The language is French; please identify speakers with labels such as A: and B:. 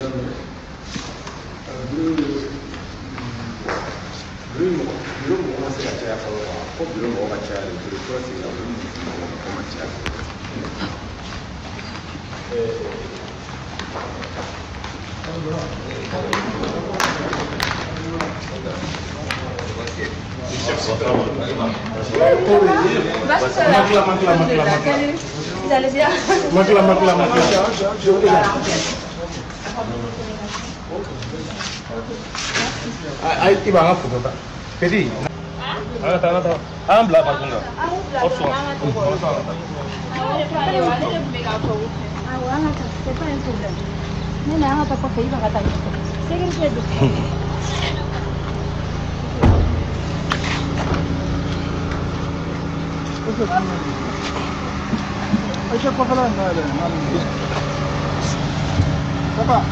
A: Belum mau ngasih aja kalau aku belum mau baca itu sih belum mau baca. Ay, ibang apa tuh tak? Jadi, tahu. Belakang enggak? Kosong. Pak,